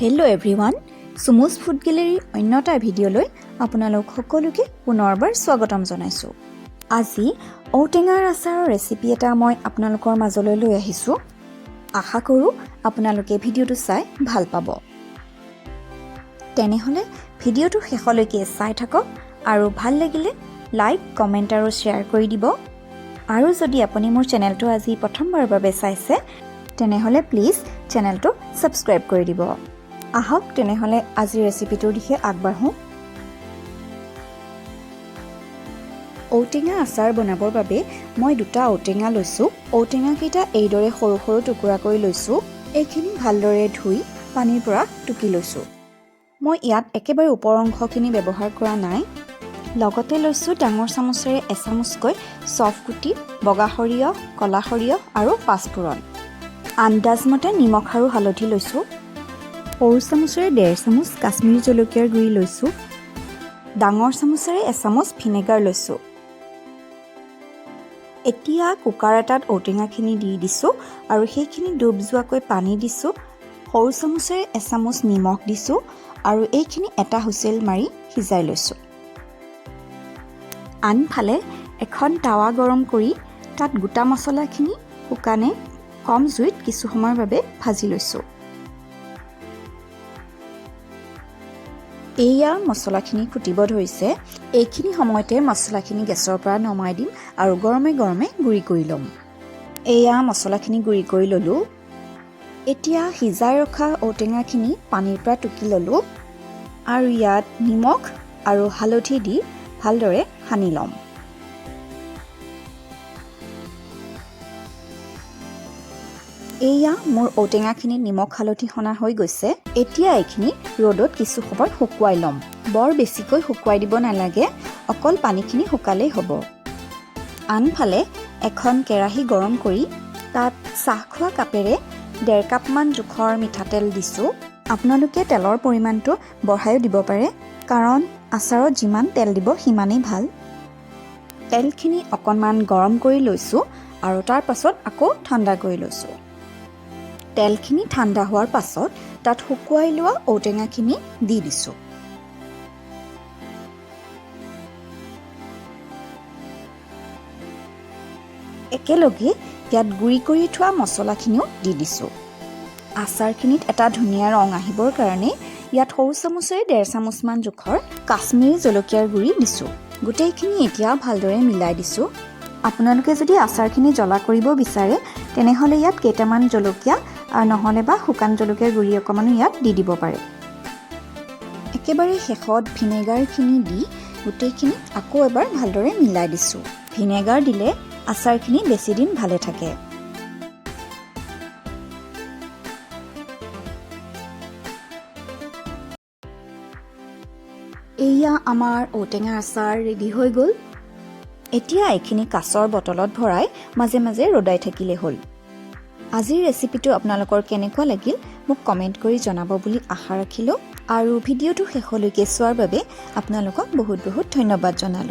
Hello everyone, Sumus Food Gallery অন্যটা ভিডিঅ'লৈ আপোনালোক সকলোকে পুনৰবাৰ স্বাগতম জনাইছো। আজি ঔটেঙাৰ আচাৰৰ ৰেচিপি এটা মই আপোনালোকৰ মাজলৈ লৈ আহিছো। আশা কৰো আপোনালোকে ভিডিঅ'টো চাই ভাল পাব। তেনেহলে ভিডিঅ'টো শেষলৈকে চাই থাকক আৰু ভাল লাগিলে লাইক, কমেন্ট আৰু শ্বেয়াৰ কৰি দিব। আৰু যদি আপুনি মোৰ চেনেলটো আজি প্ৰথমবাৰৰ বাবে চাইছে তেনেহলে প্লিজ চেনেলটো সাবস্ক্ৰাইব কৰি দিব। আহক তেনেহলে আজি ৰেচিপিটোৰ দিশে আগবাঢ়ো। ঔটেঙা আচাৰ বনাবৰ বাবে মই দুটা ঔটেঙা লৈছো। ঔটেঙা কেইটা এইদৰে সৰু সৰু টুকুৰা কৰি লৈছো। এইখিনি ভালদৰে ধুই পানীৰ পৰা টুকি লৈছো। মই ইয়াত একেবাৰে ওপৰ অংশখিনি ব্যৱহাৰ কৰা নাই। লগতে লৈছো ডাঙৰ চামুচেৰে এচামুচকৈ চফ গুটি, বগা সৰিয়হ, কলা সৰিয়হ আৰু পাঁচফোৰণ। আন্দাজমতে নিমখ আৰু হালধি লৈছো। সৰু চামুচেৰে 1.5 চামুচ কাশ্মীৰী জলকীয়াৰ গুড়ি লৈছো। ডাঙৰ চামুচেৰে এচামুচ ভিনেগাৰ লৈছো। এতিয়া কুকাৰ এটাত ঔটেঙাখিনি দি দিছো আৰু সেইখিনি ডুব যোৱাকৈ পানী দিছো। সৰু চামুচেৰে এচামুচ নিমখ দিছো আৰু এইখিনি এটা হুইচেল মাৰি সিজাই লৈছো। আনফালে এখন তাৱা গৰম কৰি তাত গোটা মছলাখিনি শুকানে কম জুইত কিছু সময়ৰ বাবে ভাজি লৈছো। এয়া মছলাখিনি ফুটিব ধৰিছে। এইখিনি সময়তে মছলাখিনি গেছৰ পৰা নমাই দিম আৰু গৰমে গৰমে গুড়ি কৰি ল'ম। এয়া মছলাখিনি গুড়ি কৰি ল'লো। এতিয়া সিজাই ৰখা ঔটেঙাখিনি পানীৰ পৰা টুকি ল'লো আৰু ইয়াত নিমখ আৰু হালধি দি ভালদৰে সানি ল'ম। এয়া মোৰ ঔটেঙাখিনি নিমখ হালধি সনা হৈ গৈছে। এতিয়া এইখিনি ৰ'দত কিছু সময় শুকুৱাই ল'ম। বৰ বেছিকৈ শুকুৱাই দিব নালাগে, অকল পানীখিনি শুকালেই হ'ব। আনফালে এখন কেৰাহী গৰম কৰি তাত চাহ খোৱা কাপেৰে 1.5 কাপমান জোখৰ মিঠাতেল দিছো। আপোনালোকে তেলৰ পৰিমাণটো বঢ়াইও দিব পাৰে, কাৰণ আচাৰত যিমান তেল দিব সিমানেই ভাল। তেলখিনি অকণমান গৰম কৰি লৈছো আৰু তাৰ পাছত আকৌ ঠাণ্ডা কৰি লৈছো। তেলখিনি ঠাণ্ডা হোৱাৰ পাছত তাত শুকুৱাই লোৱা ঔটেঙাখিনি দি দিছো। একেলগে ইয়াত গুড়ি কৰি থোৱা মছলাখিনিও দি দিছো। আচাৰখিনিত এটা ধুনীয়া ৰং আহিবৰ কাৰণে ইয়াত সৰু চামুচেৰে 1.5 চামুচমান জোখৰ কাশ্মীৰী জলকীয়াৰ গুড়ি দিছো। গোটেইখিনি এতিয়া ভালদৰে মিলাই দিছো। আপোনালোকে যদি আচাৰখিনি জ্বলা কৰিব বিচাৰে তেনেহলে ইয়াত কেইটামান জলকীয়া আৰু নহলে বা শুকান জলকীয়াৰ গুড়ি অকমানো ইয়াত দি দিব পাৰে। একেবাৰে শেষত ভিনেগাৰখিনি দি গোটেইখিনি আকৌ এবাৰ ভালদৰে মিলাই দিছো। ভিনেগাৰ দিলে আচাৰখিনি বেছি দিন ভালে থাকে। এয়া আমাৰ ঔটেঙা আচাৰ ৰেডি হৈ গ'ল। এতিয়া এইখিনি কাঁচৰ বটলত ভৰাই মাজে মাজে ৰদাই থাকিলে হ'ল। আজিৰ ৰেচিপিটো আপোনালোকৰ কেনেকুৱা লাগিল মোক কমেন্ট কৰি জনাব বুলি আশা ৰাখিলো আৰু ভিডিঅ'টো শেষলৈকে চোৱাৰ বাবে আপোনালোকক বহুত বহুত ধন্যবাদ জনালো।